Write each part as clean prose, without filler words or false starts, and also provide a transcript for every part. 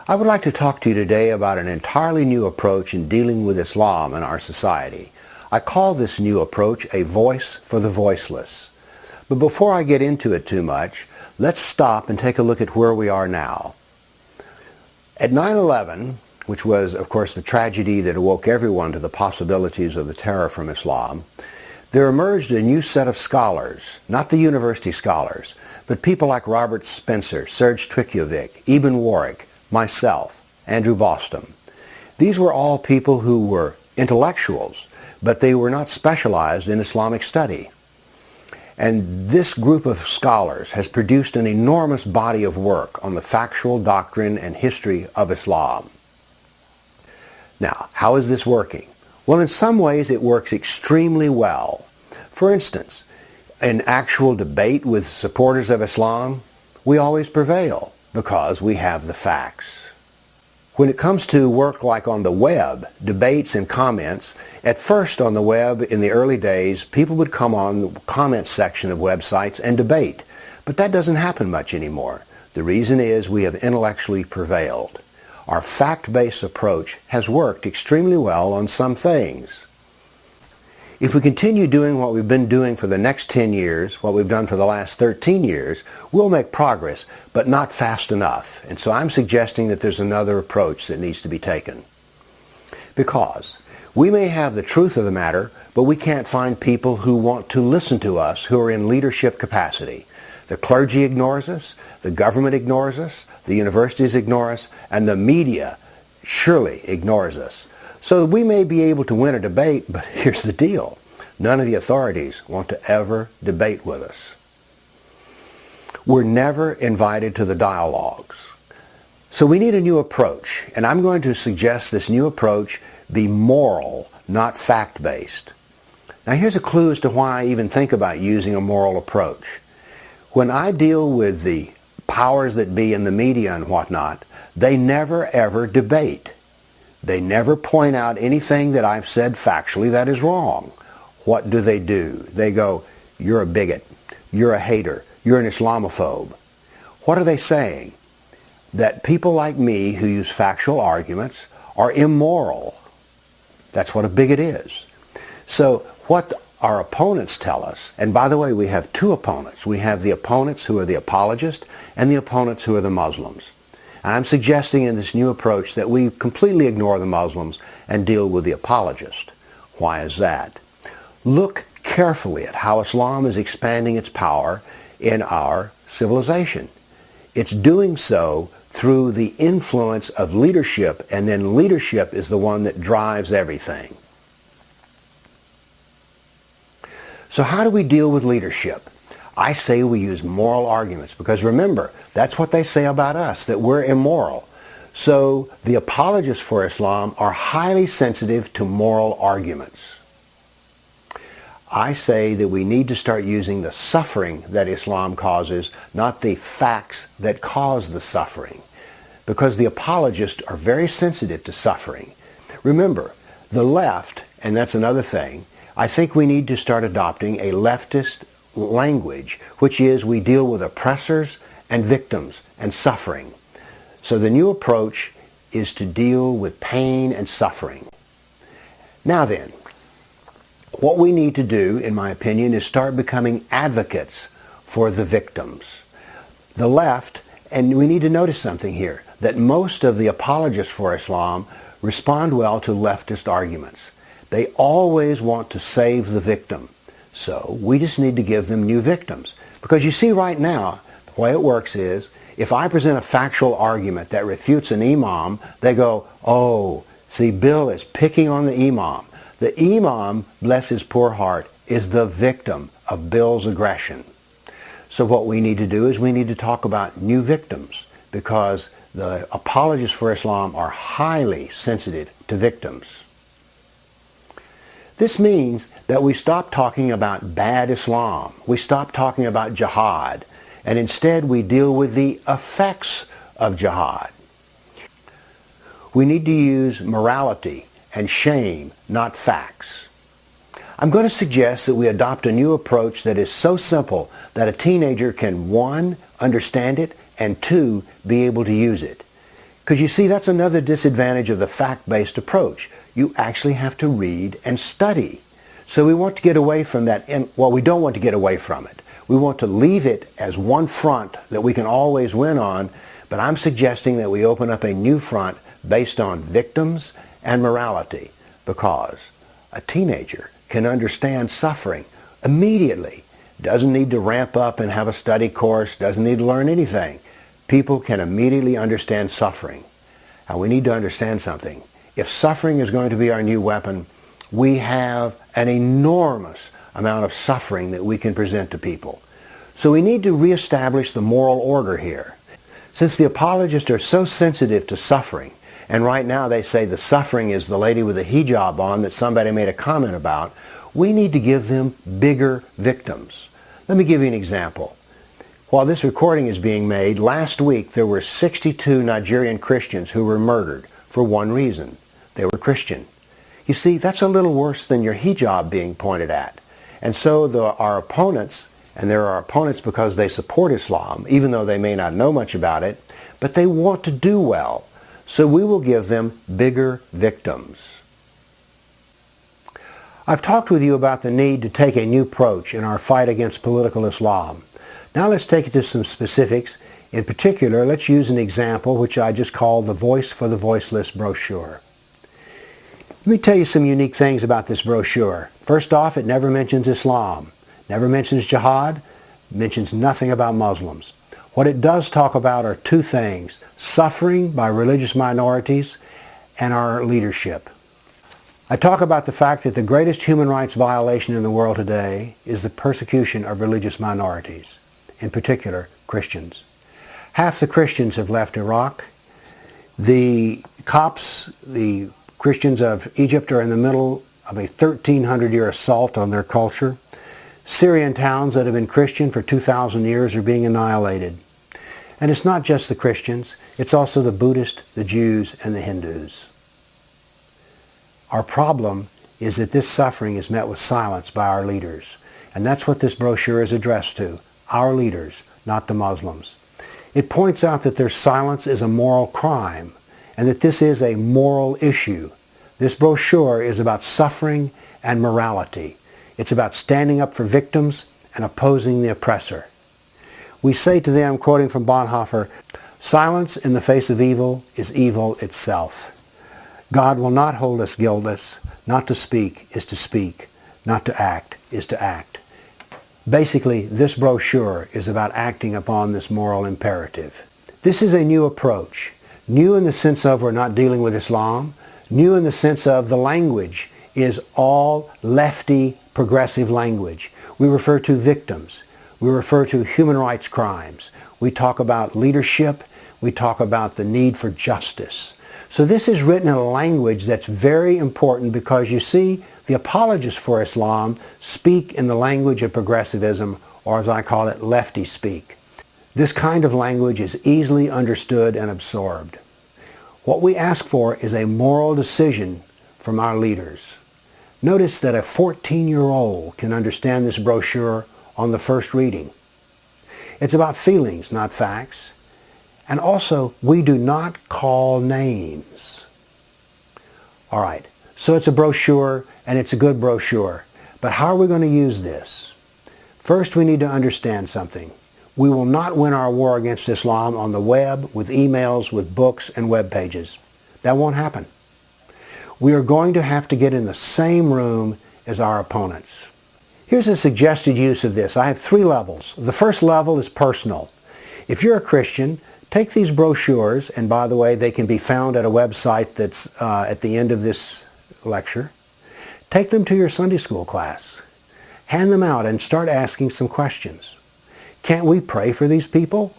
I would like to talk to you today about an entirely new approach in dealing with Islam in our society. I call this new approach a voice for the voiceless. But before I get into it too much, let's stop and take a look at where we are now. At 9/11, which was, of course, the tragedy that awoke everyone to the possibilities of the terror from Islam, there emerged a new set of scholars, not the university scholars, but people like Robert Spencer, Serge Twickovic, Eben Warwick, myself, Andrew Boston. These were all people who were intellectuals, but they were not specialized in Islamic study. And this group of scholars has produced an enormous body of work on the factual doctrine and history of Islam. Now, how is this working? Well, in some ways it works extremely well. For instance, in actual debate with supporters of Islam, we always prevail because we have the facts. When it comes to work like on the web, debates and comments, at first on the web in the early days, people would come on the comment section of websites and debate. But that doesn't happen much anymore. The reason is we have intellectually prevailed. Our fact-based approach has worked extremely well on some things. If we continue doing what we've been doing for the next 10 years, what we've done for the last 13 years, we'll make progress, but not fast enough. And so I'm suggesting that there's another approach that needs to be taken. Because we may have the truth of the matter, but we can't find people who want to listen to us who are in leadership capacity. The clergy ignores us, the government ignores us, the universities ignore us, and the media surely ignores us. So we may be able to win a debate, but here's the deal. None of the authorities want to ever debate with us. We're never invited to the dialogues. So we need a new approach, and I'm going to suggest this new approach be moral, not fact-based. Now here's a clue as to why I even think about using a moral approach. When I deal with the powers that be in the media and whatnot, they never ever debate. They never point out anything that I've said factually that is wrong. What do? They go, you're a bigot, you're a hater, you're an Islamophobe. What are they saying? That people like me who use factual arguments are immoral. That's what a bigot is. So what our opponents tell us, and by the way, we have two opponents. We have the opponents who are the apologists and the opponents who are the Muslims. And I'm suggesting in this new approach that we completely ignore the Muslims and deal with the apologist. Why is that? Look carefully at how Islam is expanding its power in our civilization. It's doing so through the influence of leadership, and then leadership is the one that drives everything. So how do we deal with leadership? I say we use moral arguments because remember, that's what they say about us, that we're immoral. So the apologists for Islam are highly sensitive to moral arguments. I say that we need to start using the suffering that Islam causes, not the facts that cause the suffering, because the apologists are very sensitive to suffering. Remember, the left, and that's another thing, I think we need to start adopting a leftist language, which is we deal with oppressors and victims and suffering. So the new approach is to deal with pain and suffering. Now then, what we need to do, in my opinion, is start becoming advocates for the victims. The left, and we need to notice something here, that most of the apologists for Islam respond well to leftist arguments. They always want to save the victim. So we just need to give them new victims. Because you see right now, the way it works is, if I present a factual argument that refutes an imam, they go, oh, see, Bill is picking on the imam. The imam, bless his poor heart, is the victim of Bill's aggression. So what we need to do is we need to talk about new victims, because the apologists for Islam are highly sensitive to victims. This means that we stop talking about bad Islam. We stop talking about jihad. And instead we deal with the effects of jihad. We need to use morality and shame, not facts. I'm going to suggest that we adopt a new approach that is so simple that a teenager can, 1, understand it, and 2, be able to use it. Because you see, that's another disadvantage of the fact-based approach. You actually have to read and study. So we want to get away from that, and well, we don't want to get away from it. We want to leave it as one front that we can always win on, but I'm suggesting that we open up a new front based on victims and morality, because a teenager can understand suffering immediately. Doesn't need to ramp up and have a study course, doesn't need to learn anything. People can immediately understand suffering. Now we need to understand something. If suffering is going to be our new weapon, we have an enormous amount of suffering that we can present to people. So we need to reestablish the moral order here. Since the apologists are so sensitive to suffering, and right now they say the suffering is the lady with a hijab on that somebody made a comment about, we need to give them bigger victims. Let me give you an example. While this recording is being made, last week there were 62 Nigerian Christians who were murdered for one reason. They were Christian. You see, that's a little worse than your hijab being pointed at. And so our opponents, and there are opponents because they support Islam, even though they may not know much about it, but they want to do well. So we will give them bigger victims. I've talked with you about the need to take a new approach in our fight against political Islam. Now let's take it to some specifics. In particular, let's use an example which I just called the Voice for the Voiceless brochure. Let me tell you some unique things about this brochure. First off, it never mentions Islam, never mentions jihad, mentions nothing about Muslims. What it does talk about are two things: suffering by religious minorities and our leadership. I talk about the fact that the greatest human rights violation in the world today is the persecution of religious minorities, in particular Christians. Half the Christians have left Iraq. The Copts, the Christians of Egypt, are in the middle of a 1,300-year assault on their culture. Syrian towns that have been Christian for 2,000 years are being annihilated. And it's not just the Christians, it's also the Buddhists, the Jews, and the Hindus. Our problem is that this suffering is met with silence by our leaders. And that's what this brochure is addressed to, our leaders, not the Muslims. It points out that their silence is a moral crime, and that this is a moral issue. This brochure is about suffering and morality. It's about standing up for victims and opposing the oppressor. We say to them, quoting from Bonhoeffer, "Silence in the face of evil is evil itself. God will not hold us guiltless. Not to speak is to speak. Not to act is to act." Basically, this brochure is about acting upon this moral imperative. This is a new approach. New in the sense of we're not dealing with Islam. New in the sense of the language is all lefty, progressive language. We refer to victims. We refer to human rights crimes. We talk about leadership. We talk about the need for justice. So this is written in a language that's very important because you see, the apologists for Islam speak in the language of progressivism, or as I call it, lefty speak. This kind of language is easily understood and absorbed. What we ask for is a moral decision from our leaders. Notice that a 14-year-old can understand this brochure on the first reading. It's about feelings, not facts. And also, we do not call names. All right, so it's a brochure, and it's a good brochure. But how are we going to use this? First, we need to understand something. We will not win our war against Islam on the web, with emails, with books, and web pages. That won't happen. We are going to have to get in the same room as our opponents. Here's a suggested use of this. I have 3 levels. The first level is personal. If you're a Christian, take these brochures, and by the way, they can be found at a website that's at the end of this lecture. Take them to your Sunday school class. Hand them out and start asking some questions. Can't we pray for these people?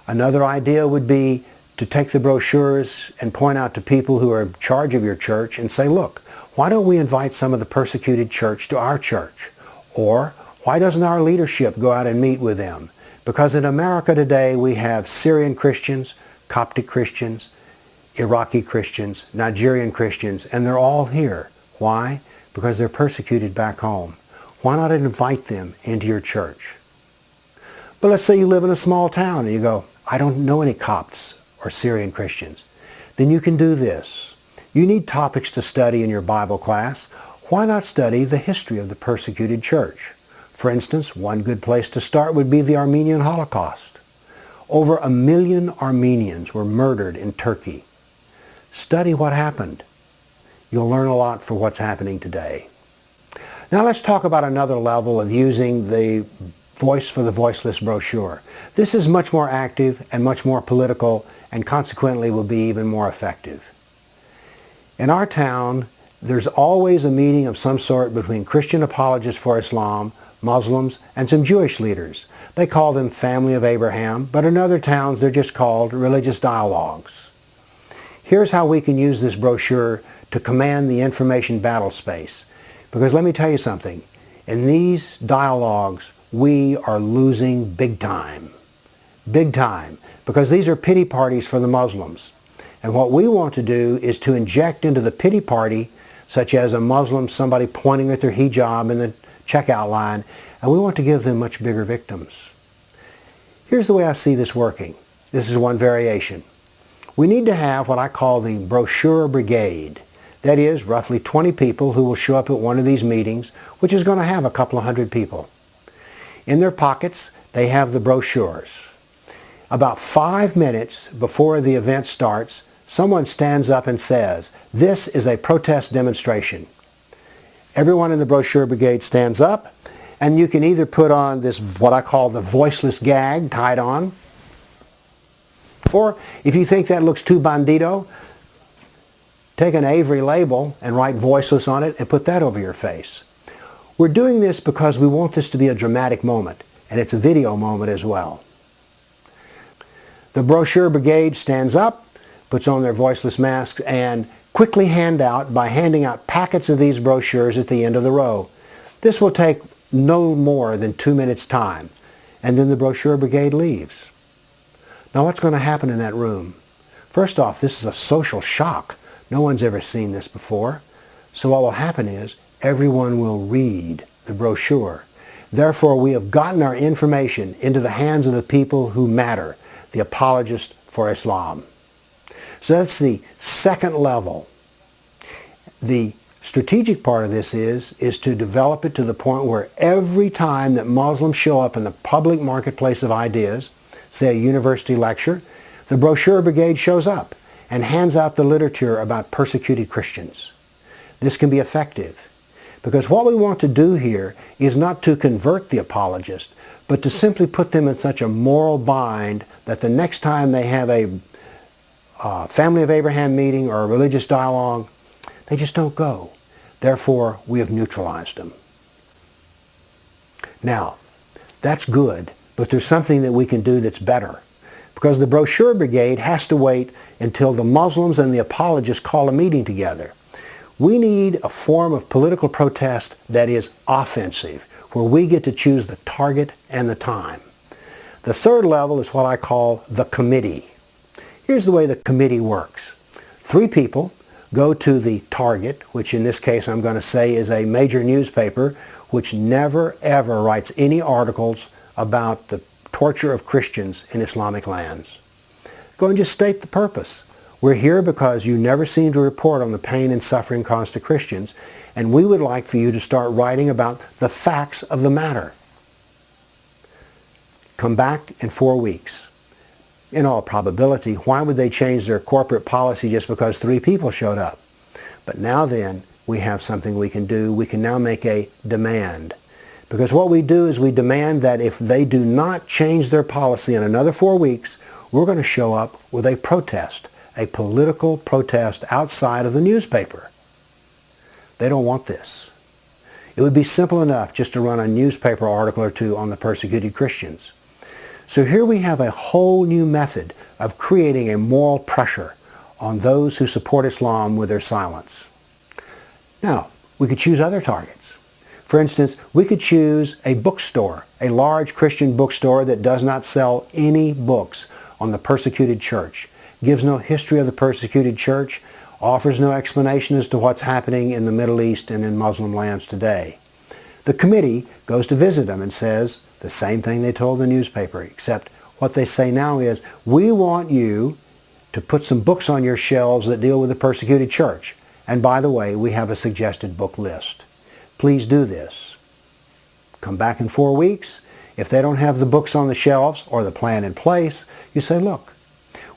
Another idea would be to take the brochures and point out to people who are in charge of your church and say, look, why don't we invite some of the persecuted church to our church? Or why doesn't our leadership go out and meet with them? Because in America today we have Syrian Christians, Coptic Christians, Iraqi Christians, Nigerian Christians, and they're all here. Why? Because they're persecuted back home. Why not invite them into your church? But let's say you live in a small town and you go, I don't know any Copts or Syrian Christians, then you can do this. You need topics to study in your Bible class. Why not study the history of the persecuted church? For instance, one good place to start would be the Armenian Holocaust. Over 1 million Armenians were murdered in Turkey. Study what happened. You'll learn a lot for what's happening today. Now let's talk about another level of using the Voice for the Voiceless brochure. This is much more active and much more political, and consequently will be even more effective. In our town, there's always a meeting of some sort between Christian apologists for Islam, Muslims, and some Jewish leaders. They call them Family of Abraham, but in other towns they're just called religious dialogues. Here's how we can use this brochure to command the information battle space. Because let me tell you something, in these dialogues we are losing big time. Big time. Because these are pity parties for the Muslims. And what we want to do is to inject into the pity party, such as a Muslim, somebody pointing at their hijab in the checkout line, and we want to give them much bigger victims. Here's the way I see this working. This is one variation. We need to have what I call the brochure brigade. That is, roughly 20 people who will show up at one of these meetings, which is going to have a couple of hundred people. In their pockets, they have the brochures. About 5 minutes before the event starts, someone stands up and says, "This is a protest demonstration." Everyone in the brochure brigade stands up, and you can either put on this, what I call the voiceless gag, tied on, or if you think that looks too bandito, take an Avery label and write voiceless on it and put that over your face. We're doing this because we want this to be a dramatic moment, and it's a video moment as well. The brochure brigade stands up, puts on their voiceless masks, and quickly handing out packets of these brochures at the end of the row. This will take no more than 2 minutes time, and then the brochure brigade leaves. Now what's going to happen in that room? First off, this is a social shock. No one's ever seen this before. So what will happen is everyone will read the brochure. Therefore, we have gotten our information into the hands of the people who matter, the apologists for Islam. So that's the second level. The strategic part of this is to develop it to the point where every time that Muslims show up in the public marketplace of ideas, say a university lecture, the brochure brigade shows up and hands out the literature about persecuted Christians. This can be effective because what we want to do here is not to convert the apologist, but to simply put them in such a moral bind that the next time they have a Family of Abraham meeting or a religious dialogue, they just don't go. Therefore, we have neutralized them. Now, that's good, but there's something that we can do that's better. Because the brochure brigade has to wait until the Muslims and the apologists call a meeting together. We need a form of political protest that is offensive, where we get to choose the target and the time. The third level is what I call the committee. Here's the way the committee works. 3 people go to the target, which in this case I'm going to say is a major newspaper, which never ever writes any articles about the torture of Christians in Islamic lands. Go and just state the purpose. We're here because you never seem to report on the pain and suffering caused to Christians, and we would like for you to start writing about the facts of the matter. Come back in 4 weeks. In all probability, why would they change their corporate policy just because 3 people showed up? But now then, we have something we can do. We can now make a demand. Because what we do is we demand that if they do not change their policy in another 4 weeks, we're going to show up with a protest, a political protest outside of the newspaper. They don't want this. It would be simple enough just to run a newspaper article or 2 on the persecuted Christians. So here we have a whole new method of creating a moral pressure on those who support Islam with their silence. Now, we could choose other targets. For instance, we could choose a bookstore, a large Christian bookstore that does not sell any books on the persecuted church, gives no history of the persecuted church, offers no explanation as to what's happening in the Middle East and in Muslim lands today. The committee goes to visit them and says the same thing they told the newspaper, except what they say now is, we want you, to put some books on your shelves that deal with the persecuted church. And by the way, we have a suggested book list. Please do this. Come back in 4 weeks. If they don't have the books on the shelves or the plan in place, you say, look,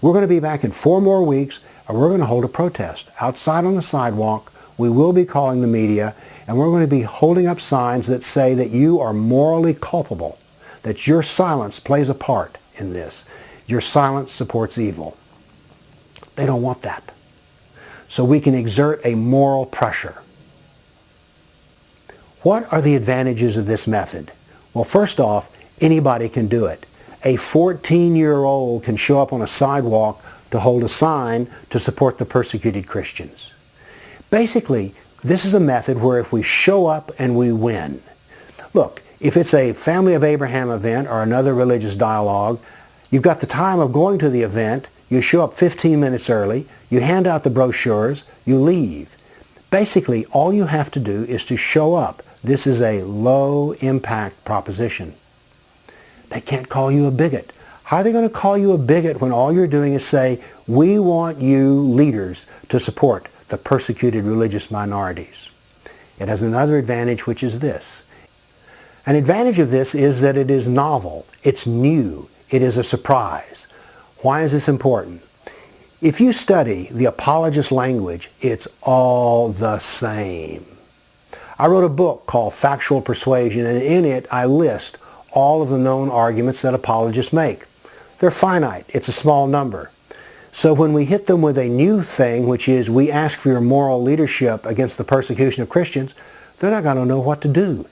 we're going to be back in 4 more weeks and we're going to hold a protest. Outside on the sidewalk, we will be calling the media and we're going to be holding up signs that say that you are morally culpable, that your silence plays a part in this. Your silence supports evil. They don't want that. So we can exert a moral pressure. What are the advantages of this method? Well, first off, anybody can do it. A 14-year-old can show up on a sidewalk to hold a sign to support the persecuted Christians. Basically, this is a method where if we show up and we win. Look, if it's a Family of Abraham event or another religious dialogue, you've got the time of going to the event, you show up 15 minutes early, you hand out the brochures, you leave. Basically, all you have to do is to show up. This is a low-impact proposition. They can't call you a bigot. How are they going to call you a bigot when all you're doing is say, we want you leaders to support the persecuted religious minorities? It has another advantage, which is this. An advantage of this is that it is novel, it's new, it is a surprise. Why is this important? If you study the apologist language, it's all the same. I wrote a book called Factual Persuasion, and in it I list all of the known arguments that apologists make. They're finite. It's a small number. So when we hit them with a new thing, which is we ask for your moral leadership against the persecution of Christians, they're not going to know what to do.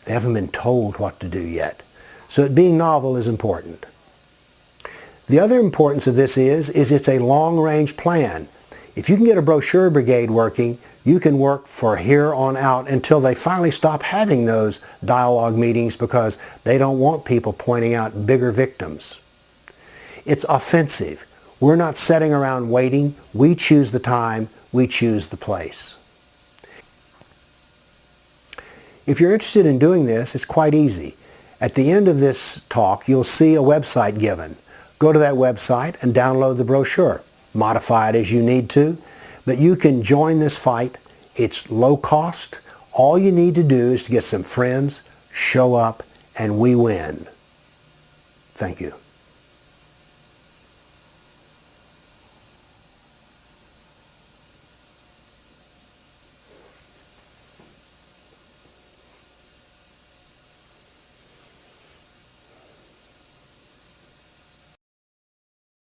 They haven't been told what to do yet. So it being novel is important. The other importance of this is it's a long-range plan. If you can get a brochure brigade working, you can work for here on out until they finally stop having those dialogue meetings because they don't want people pointing out bigger victims. It's offensive. We're not sitting around waiting. We choose the time. We choose the place. If you're interested in doing this, it's quite easy. At the end of this talk, you'll see a website given. Go to that website and download the brochure. Modify it as you need to, but you can join this fight. It's low cost. All you need to do is to get some friends, show up, and we win. Thank you.